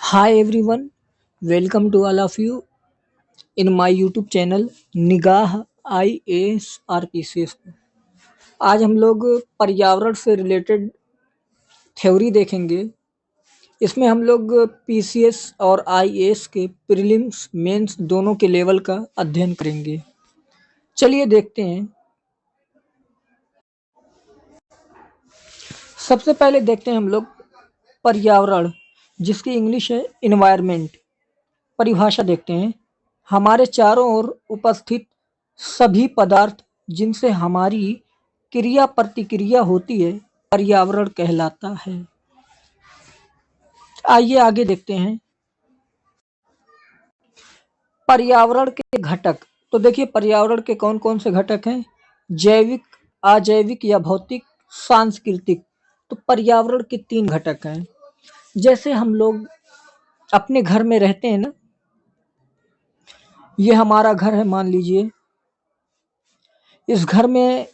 Hi everyone, welcome to all of you in my YouTube channel निगाह IAS RPCS। आज हम लोग पर्यावरण से रिलेटेड थ्योरी देखेंगे। इसमें हम लोग PCS और IAS के प्रीलिम्स मेंस दोनों के लेवल का अध्ययन करेंगे। चलिए देखते हैं। सबसे पहले देखते हैं हम लोग पर्यावरण, जिसकी इंग्लिश है इन्वायरमेंट। परिभाषा देखते हैं। हमारे चारों ओर उपस्थित सभी पदार्थ जिनसे हमारी क्रिया प्रतिक्रिया होती है पर्यावरण कहलाता है। आइए आगे देखते हैं। पर्यावरण के घटक। तो देखिए पर्यावरण के कौन कौन से घटक हैं। जैविक, अजैविक या भौतिक, सांस्कृतिक। तो पर्यावरण के 3 घटक हैं। जैसे हम लोग अपने घर में रहते हैं ना, ये हमारा घर है मान लीजिए। इस घर में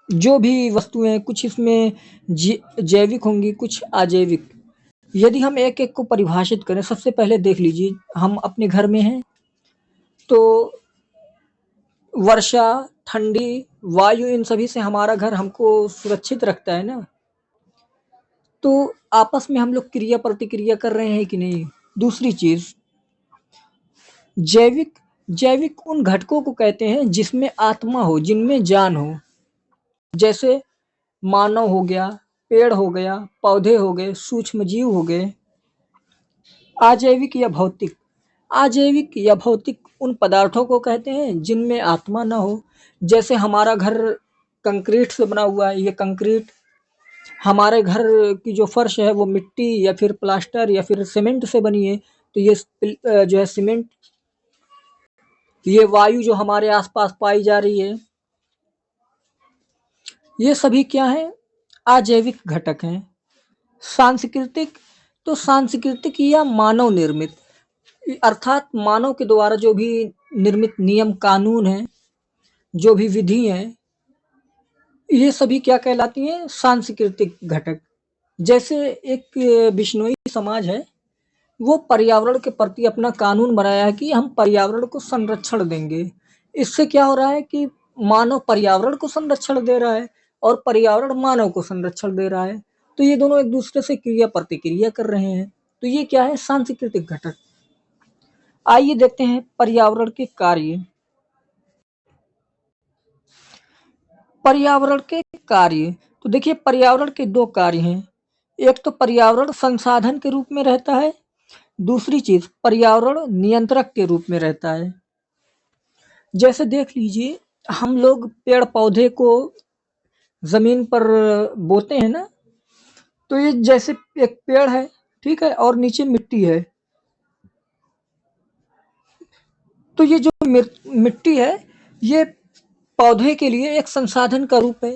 जो भी वस्तुएं कुछ इसमें जैविक होंगी, कुछ अजैविक। यदि हम एक एक को परिभाषित करें, सबसे पहले देख लीजिए हम अपने घर में हैं तो वर्षा, ठंडी, वायु, इन सभी से हमारा घर हमको सुरक्षित रखता है ना। तो आपस में हम लोग क्रिया प्रतिक्रिया कर रहे हैं कि नहीं। दूसरी चीज जैविक। जैविक उन घटकों को कहते हैं जिसमें आत्मा हो, जिनमें जान हो। जैसे मानव हो गया, पेड़ हो गया, पौधे हो गए, सूक्ष्म जीव हो गए। अजैविक या भौतिक। अजैविक या भौतिक उन पदार्थों को कहते हैं जिनमें आत्मा ना हो। जैसे हमारा घर कंक्रीट से बना हुआ है, ये कंक्रीट। हमारे घर की जो फर्श है वो मिट्टी या फिर प्लास्टर या फिर सीमेंट से बनी है। तो ये जो है सीमेंट। ये वायु जो हमारे आसपास पाई जा रही है, ये सभी क्या है, अजैविक घटक हैं। सांस्कृतिक। तो सांस्कृतिक या मानव निर्मित, अर्थात मानव के द्वारा जो भी निर्मित नियम कानून हैं, जो भी विधि हैं, ये सभी क्या कहलाती हैं, सांस्कृतिक घटक। जैसे एक बिश्नोई समाज है, वो पर्यावरण के प्रति अपना कानून बनाया है कि हम पर्यावरण को संरक्षण देंगे। इससे क्या हो रहा है कि मानव पर्यावरण को संरक्षण दे रहा है और पर्यावरण मानव को संरक्षण दे रहा है। तो ये दोनों एक दूसरे से क्रिया प्रतिक्रिया कर रहे हैं। तो ये क्या है, सांस्कृतिक घटक। आइए देखते हैं पर्यावरण के कार्य। पर्यावरण के कार्य। तो देखिए पर्यावरण के 2 कार्य हैं। एक तो पर्यावरण संसाधन के रूप में रहता है, दूसरी चीज पर्यावरण नियंत्रक के रूप में रहता है। जैसे देख लीजिए हम लोग पेड़ पौधे को जमीन पर बोते हैं ना, तो ये जैसे एक पेड़ है, ठीक है, और नीचे मिट्टी है। तो ये जो मिट्टी है, ये पौधे के लिए एक संसाधन का रूप है।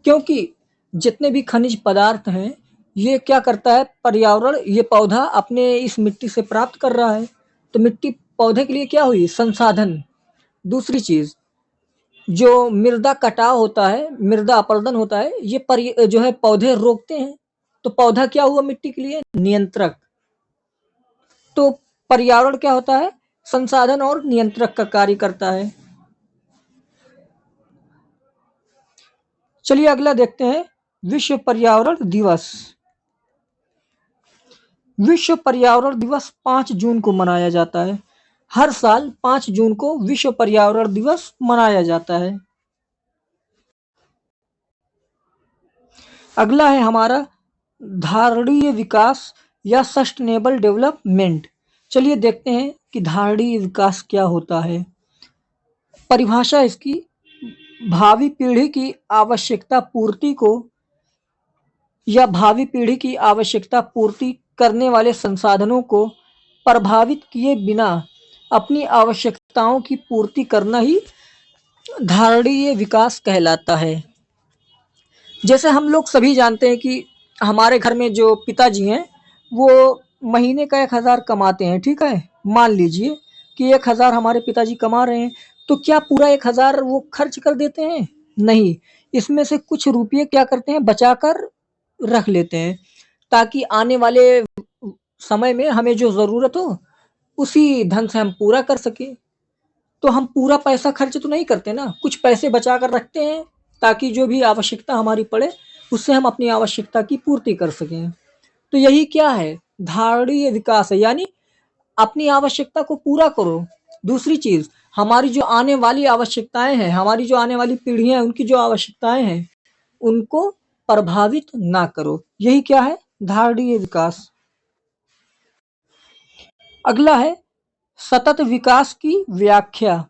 क्योंकि जितने भी खनिज पदार्थ हैं, ये क्या करता है, पर्यावरण, ये पौधा अपने इस मिट्टी से प्राप्त कर रहा है। तो मिट्टी पौधे के लिए क्या हुई, संसाधन। दूसरी चीज, जो मृदा कटाव होता है, मृदा अपरदन होता है, ये जो है पौधे रोकते हैं। तो पौधा क्या हुआ मिट्टी के लिए, नियंत्रक। तो पर्यावरण क्या होता है, संसाधन और नियंत्रक का कार्य करता है। चलिए अगला देखते हैं, विश्व पर्यावरण दिवस। विश्व पर्यावरण दिवस 5 जून को मनाया जाता है। हर साल 5 जून को विश्व पर्यावरण दिवस मनाया जाता है। अगला है हमारा धारणीय विकास या सस्टेनेबल डेवलपमेंट। चलिए देखते हैं कि धारणीय विकास क्या होता है। परिभाषा इसकी, भावी पीढ़ी की आवश्यकता पूर्ति को या भावी पीढ़ी की आवश्यकता पूर्ति करने वाले संसाधनों को प्रभावित किए बिना अपनी आवश्यकताओं की पूर्ति करना ही धारणीय विकास कहलाता है। जैसे हम लोग सभी जानते हैं कि हमारे घर में जो पिताजी हैं, वो महीने का 1000 कमाते हैं, ठीक है। मान लीजिए कि 1000 हमारे पिताजी कमा रहे हैं, तो क्या पूरा 1000 वो खर्च कर देते हैं, नहीं। इसमें से कुछ रुपये क्या करते हैं, बचा कर रख लेते हैं, ताकि आने वाले समय में हमें जो ज़रूरत हो उसी ढंग से हम पूरा कर सकें। तो हम पूरा पैसा खर्च तो नहीं करते ना, कुछ पैसे बचा कर रखते हैं ताकि जो भी आवश्यकता हमारी पड़े उससे हम अपनी आवश्यकता की पूर्ति कर सकें। तो यही क्या है, धारणीय विकास है, यानी अपनी आवश्यकता को पूरा करो। दूसरी चीज़, हमारी जो आने वाली आवश्यकताएँ हैं, हमारी जो आने वाली पीढ़ियाँ हैं, उनकी जो आवश्यकताएँ हैं, उनको प्रभावित ना करो। यही क्या है, धारणीय विकास। अगला है सतत विकास की व्याख्या।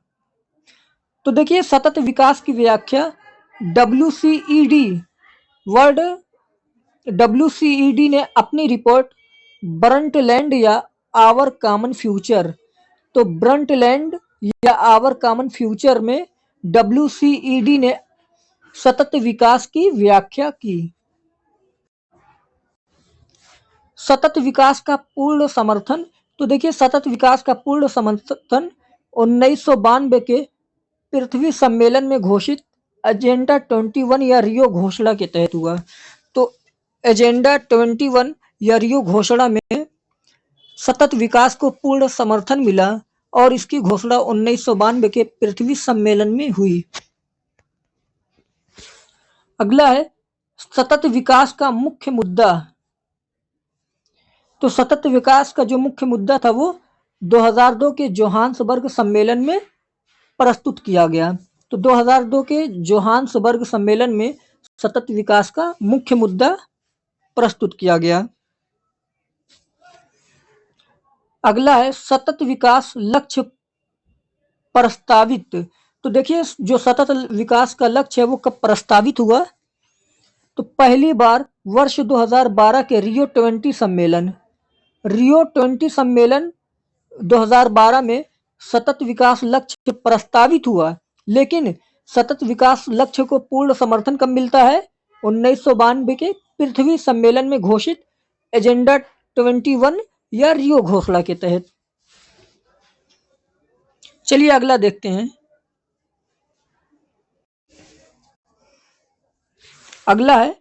तो देखिए सतत विकास की व्याख्या डब्ल्यूसीईडी वर्ल्ड डब्ल्यूसीईडी ने अपनी रिपोर्ट ब्रंटलैंड या आवर कॉमन फ्यूचर, तो ब्रंटलैंड या आवर कॉमन फ्यूचर में डब्ल्यूसीईडी ने सतत विकास की व्याख्या की। सतत विकास का पूर्ण समर्थन, तो देखिए सतत विकास का पूर्ण समर्थन 1992 के पृथ्वी सम्मेलन में घोषित एजेंडा 21 या रियो घोषणा के तहत हुआ। तो एजेंडा 21 या रियो घोषणा में सतत विकास को पूर्ण समर्थन मिला और इसकी घोषणा 1992 के पृथ्वी सम्मेलन में हुई। अगला है सतत विकास का मुख्य मुद्दा। तो सतत विकास का जो मुख्य मुद्दा था वो 2002 के जोहान्सबर्ग सम्मेलन में प्रस्तुत किया गया। तो 2002 के जोहान्सबर्ग सम्मेलन में सतत विकास का मुख्य मुद्दा प्रस्तुत किया गया। अगला है सतत विकास लक्ष्य प्रस्तावित। तो देखिए जो सतत विकास का लक्ष्य है वो कब प्रस्तावित हुआ, तो पहली बार वर्ष 2012 के रियो 20 सम्मेलन 2012 में सतत विकास लक्ष्य प्रस्तावित हुआ। लेकिन सतत विकास लक्ष्य को पूर्ण समर्थन कब मिलता है, 1992 के पृथ्वी सम्मेलन में घोषित एजेंडा 21 या रियो घोषणा के तहत। चलिए अगला देखते हैं। अगला है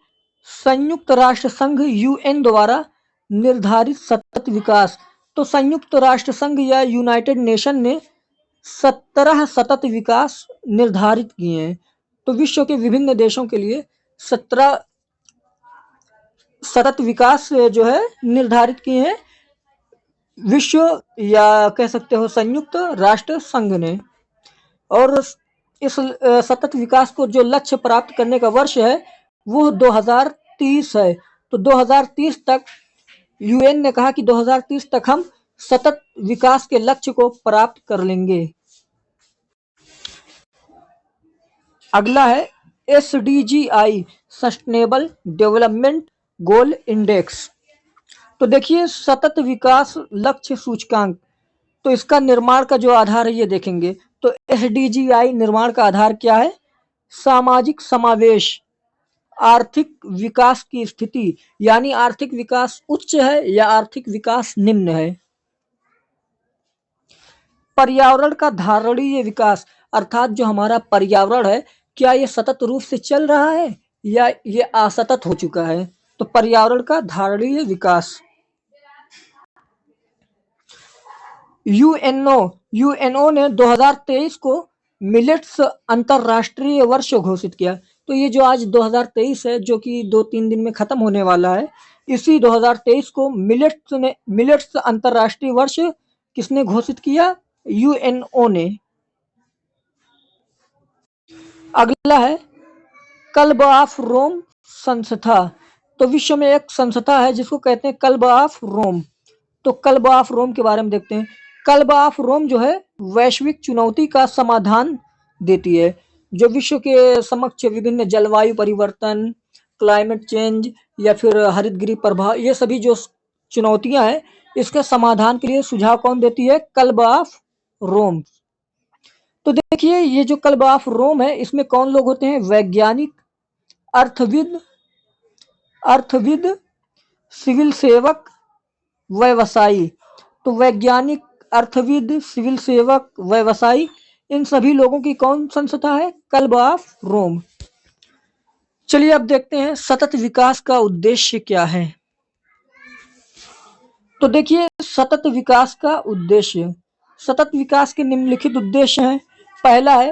संयुक्त राष्ट्र संघ यूएन द्वारा निर्धारित सतत विकास। तो संयुक्त राष्ट्र संघ या यूनाइटेड नेशन ने 17 सतत विकास निर्धारित किए हैं। तो विश्व के विभिन्न देशों के लिए 17 सतत विकास जो है निर्धारित किए हैं विश्व या कह सकते हो संयुक्त राष्ट्र संघ ने। और इस सतत विकास को जो लक्ष्य प्राप्त करने का वर्ष है वो 2030 है। तो 2030 तक यूएन ने कहा कि 2030 तक हम सतत विकास के लक्ष्य को प्राप्त कर लेंगे। अगला है एसडीजीआई सस्टेनेबल डेवलपमेंट गोल इंडेक्स। तो देखिए सतत विकास लक्ष्य सूचकांक, तो इसका निर्माण का जो आधार है ये देखेंगे। तो एसडीजीआई निर्माण का आधार क्या है, सामाजिक समावेश, आर्थिक विकास की स्थिति, यानी आर्थिक विकास उच्च है या आर्थिक विकास निम्न है। पर्यावरण का धारणीय विकास, अर्थात जो हमारा पर्यावरण है क्या ये सतत रूप से चल रहा है या ये असतत हो चुका है। तो पर्यावरण का धारणीय विकास। यूएनओ ने 2023 को मिलेट्स अंतरराष्ट्रीय वर्ष घोषित किया। तो ये जो आज 2023 है जो कि 2-3 दिन में खत्म होने वाला है, इसी 2023 को मिलेट्स अंतरराष्ट्रीय वर्ष किसने घोषित किया, यूएनओ ने। अगला है क्लब ऑफ रोम संस्था। तो विश्व में एक संस्था है जिसको कहते हैं क्लब ऑफ रोम। तो क्लब ऑफ रोम के बारे में देखते हैं। क्लब ऑफ रोम जो है वैश्विक चुनौती का समाधान देती है, जो विश्व के समक्ष विभिन्न जलवायु परिवर्तन, क्लाइमेट चेंज या फिर हरित गृह प्रभाव, ये सभी जो चुनौतियां हैं इसके समाधान के लिए सुझाव कौन देती है, क्लब ऑफ रोम। तो देखिए ये जो क्लब ऑफ रोम है इसमें कौन लोग होते हैं, वैज्ञानिक, अर्थविद, सिविल सेवक, व्यवसायी। तो वैज्ञानिक, अर्थविद, सिविल सेवक, व्यवसायी, इन सभी लोगों की कौन संस्था है, क्लब ऑफ रोम। चलिए अब देखते हैं सतत विकास का उद्देश्य क्या है। तो देखिए सतत विकास का उद्देश्य, सतत विकास के निम्नलिखित उद्देश्य हैं। पहला है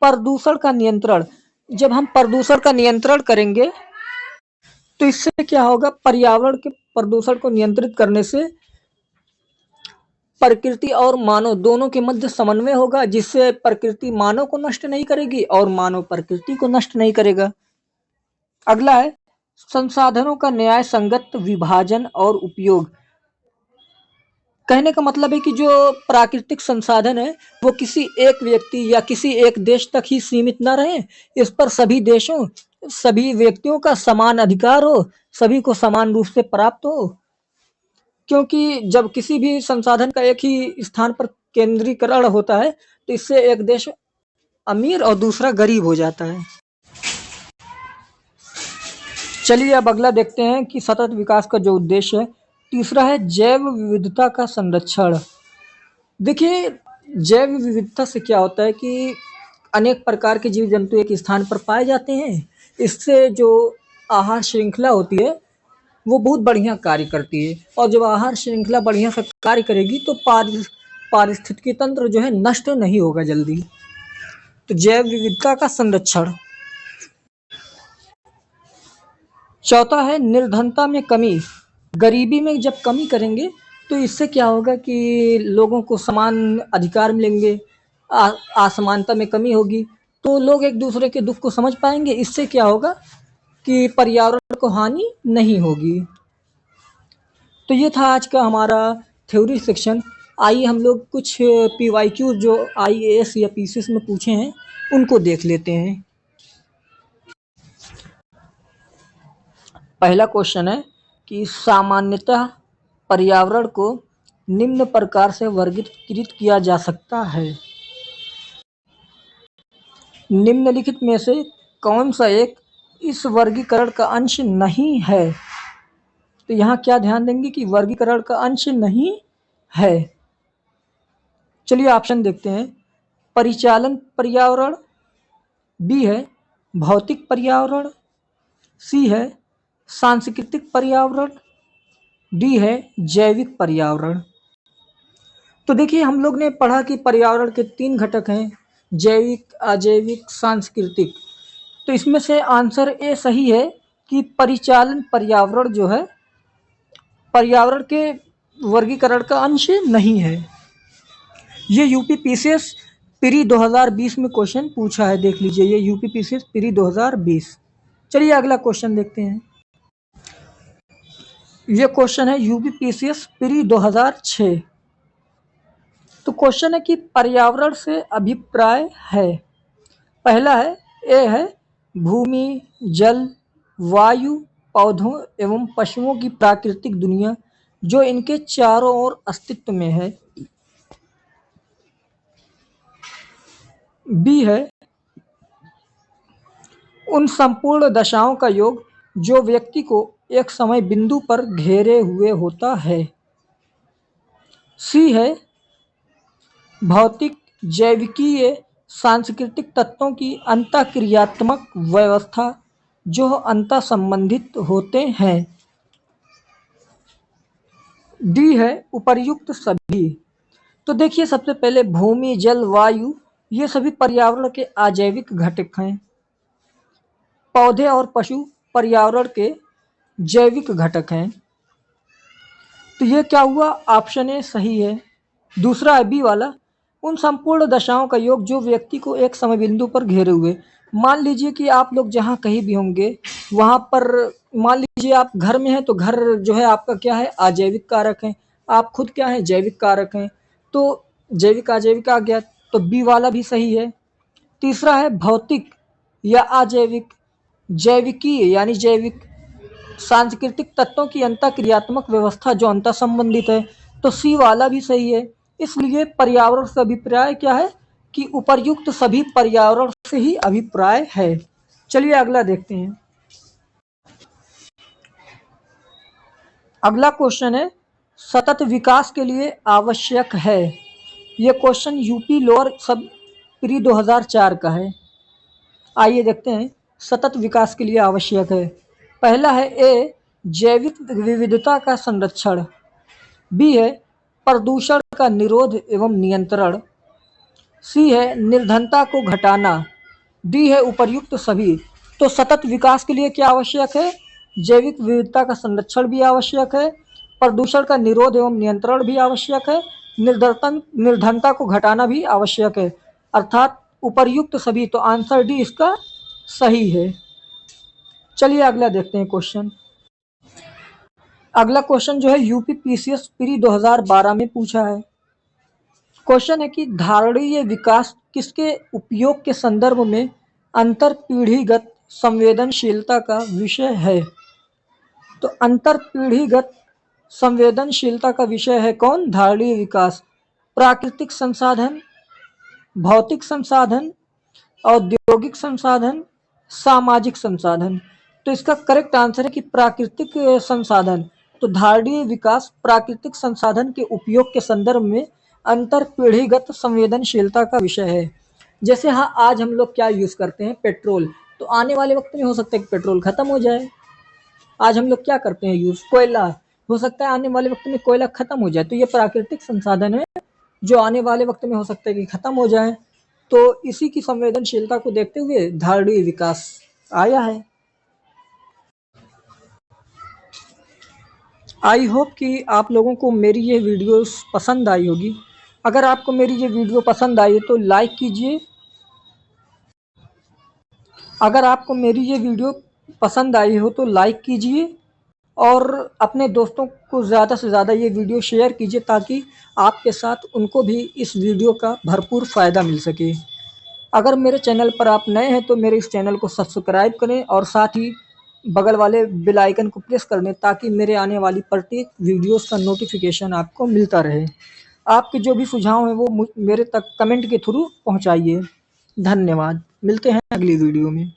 प्रदूषण का नियंत्रण। जब हम प्रदूषण का नियंत्रण करेंगे तो इससे क्या होगा, पर्यावरण के प्रदूषण को नियंत्रित करने से प्रकृति और मानव दोनों के मध्य समन्वय होगा, जिससे प्रकृति मानव को नष्ट नहीं करेगी और मानव प्रकृति को नष्ट नहीं करेगा। अगला है संसाधनों का न्याय संगत विभाजन और उपयोग। कहने का मतलब है कि जो प्राकृतिक संसाधन है वो किसी एक व्यक्ति या किसी एक देश तक ही सीमित ना रहे, इस पर सभी देशों सभी व्यक्तियों का समान अधिकार हो, सभी को समान रूप से प्राप्त हो। क्योंकि जब किसी भी संसाधन का एक ही स्थान पर केंद्रीकरण होता है तो इससे एक देश अमीर और दूसरा गरीब हो जाता है। चलिए अब अगला देखते हैं कि सतत विकास का जो उद्देश्य है। तीसरा है जैव विविधता का संरक्षण। देखिए जैव विविधता से क्या होता है कि अनेक प्रकार के जीव जंतु एक स्थान पर पाए जाते हैं, इससे जो आहार श्रृंखला होती है वो बहुत बढ़िया कार्य करती है, और जब आहार श्रृंखला बढ़िया से कार्य करेगी तो पारिस्थितिकी तंत्र जो है नष्ट नहीं होगा जल्दी। तो जैव विविधता का संरक्षण। चौथा है निर्धनता में कमी। गरीबी में जब कमी करेंगे तो इससे क्या होगा कि लोगों को समान अधिकार मिलेंगे, असमानता में कमी होगी, तो लोग एक दूसरे के दुख को समझ पाएंगे, इससे क्या होगा कि पर्यावरण को हानि नहीं होगी। तो ये था आज का हमारा थ्योरी सेक्शन। आइए हम लोग कुछ PYQ जो IAS या PCS में पूछे हैं उनको देख लेते हैं। पहला क्वेश्चन है कि सामान्यतः पर्यावरण को निम्न प्रकार से वर्गीकृत किया जा सकता है। निम्नलिखित में से कौन सा एक इस वर्गीकरण का अंश नहीं है? तो यहाँ क्या ध्यान देंगे कि वर्गीकरण का अंश नहीं है। चलिए ऑप्शन देखते हैं। परिचालन पर्यावरण, बी है भौतिक पर्यावरण, सी है सांस्कृतिक पर्यावरण, डी है जैविक पर्यावरण। तो देखिए हम लोग ने पढ़ा कि पर्यावरण के 3 घटक हैं, जैविक, अजैविक, सांस्कृतिक। तो इसमें से आंसर ए सही है कि परिचालन पर्यावरण जो है पर्यावरण के वर्गीकरण का अंश नहीं है। ये यूपी पीसीएस प्री 2020 में क्वेश्चन पूछा है, देख लीजिए, ये यूपी पीसीएस प्री 2020। चलिए अगला क्वेश्चन देखते हैं। ये क्वेश्चन है यूपी पीसीएस प्री 2006। तो क्वेश्चन है कि पर्यावरण से अभिप्राय है। पहला है ए है भूमि, जल, वायु, पौधों एवं पशुओं की प्राकृतिक दुनिया जो इनके चारों ओर अस्तित्व में है। बी है उन संपूर्ण दशाओं का योग जो व्यक्ति को एक समय बिंदु पर घेरे हुए होता है। सी है भौतिक, जैविकीय, सांस्कृतिक तत्वों की अंतःक्रियात्मक व्यवस्था जो अंतः संबंधित होते हैं। डी है उपर्युक्त सभी। तो देखिए सबसे पहले भूमि, जल, वायु ये सभी पर्यावरण के अजैविक घटक हैं। पौधे और पशु पर्यावरण के जैविक घटक हैं। तो ये क्या हुआ, ऑप्शन ए सही है। दूसरा है बी वाला, उन संपूर्ण दशाओं का योग जो व्यक्ति को एक समय बिंदु पर घेरे हुए। मान लीजिए कि आप लोग जहाँ कहीं भी होंगे वहाँ पर, मान लीजिए आप घर में हैं तो घर जो है आपका क्या है, अजैविक कारक है, आप खुद क्या है, जैविक कारक हैं। तो जैविक अजैविक आ गया, तो बी वाला भी सही है। तीसरा है भौतिक या अजैविक, जैविकीय यानी जैविक, सांस्कृतिक तत्वों की अंतःक्रियात्मक व्यवस्था जो अंतर संबंधित है, तो सी वाला भी सही है। इसलिए पर्यावरण से अभिप्राय क्या है कि उपर्युक्त सभी पर्यावरण से ही अभिप्राय है। चलिए अगला देखते हैं। अगला क्वेश्चन है सतत विकास के लिए आवश्यक है। यह क्वेश्चन यूपी लोअर सब प्री 2004 का है। आइए देखते हैं सतत विकास के लिए आवश्यक है। पहला है ए जैविक विविधता का संरक्षण। बी है प्रदूषण का निरोध एवं नियंत्रण, सी है निर्धनता को घटाना, डी है उपर्युक्त सभी। तो सतत विकास के लिए क्या आवश्यक है? जैविक विविधता का संरक्षण भी आवश्यक है, प्रदूषण का निरोध एवं नियंत्रण भी आवश्यक है, निर्धनता को घटाना भी आवश्यक है, अर्थात उपर्युक्त सभी। तो आंसर डी इसका सही है। चलिए अगला देखते हैं क्वेश्चन। अगला क्वेश्चन जो है यूपी पीसीएस प्री 2012 में पूछा है। क्वेश्चन है कि धारणीय विकास किसके उपयोग के संदर्भ में अंतर पीढ़ीगत संवेदनशीलता का विषय है? तो अंतर पीढ़ीगत संवेदनशीलता का विषय है कौन? धारणीय विकास। प्राकृतिक संसाधन, भौतिक संसाधन, औद्योगिक संसाधन, सामाजिक संसाधन। तो इसका करेक्ट आंसर है कि प्राकृतिक संसाधन। तो धारणीय विकास प्राकृतिक संसाधन के उपयोग के संदर्भ में अंतर पीढ़ीगत संवेदनशीलता का विषय है। जैसे हाँ, आज हम लोग क्या यूज करते हैं? पेट्रोल। तो आने वाले वक्त में हो सकता है कि पेट्रोल खत्म हो जाए। आज हम लोग क्या करते हैं यूज? कोयला। हो सकता है आने वाले वक्त में कोयला खत्म हो जाए। तो ये प्राकृतिक संसाधन है जो आने वाले वक्त में हो सकता है कि खत्म हो जाए। तो इसी की संवेदनशीलता को देखते हुए धारणीय विकास आया है। आई होप कि आप लोगों को मेरी ये वीडियो पसंद आई होगी। अगर आपको मेरी ये वीडियो पसंद आई तो लाइक कीजिए। अगर आपको मेरी ये वीडियो पसंद आई हो तो लाइक कीजिए और अपने दोस्तों को ज़्यादा से ज़्यादा ये वीडियो शेयर कीजिए ताकि आपके साथ उनको भी इस वीडियो का भरपूर फ़ायदा मिल सके। अगर मेरे चैनल पर आप नए हैं तो मेरे इस चैनल को सब्सक्राइब करें और साथ ही बगल वाले बेल आइकन को प्रेस कर दें ताकि मेरे आने वाली प्रत्येक वीडियोस का नोटिफिकेशन आपको मिलता रहे। आपके जो भी सुझाव हैं वो मेरे तक कमेंट के थ्रू पहुंचाइए। धन्यवाद। मिलते हैं अगली वीडियो में।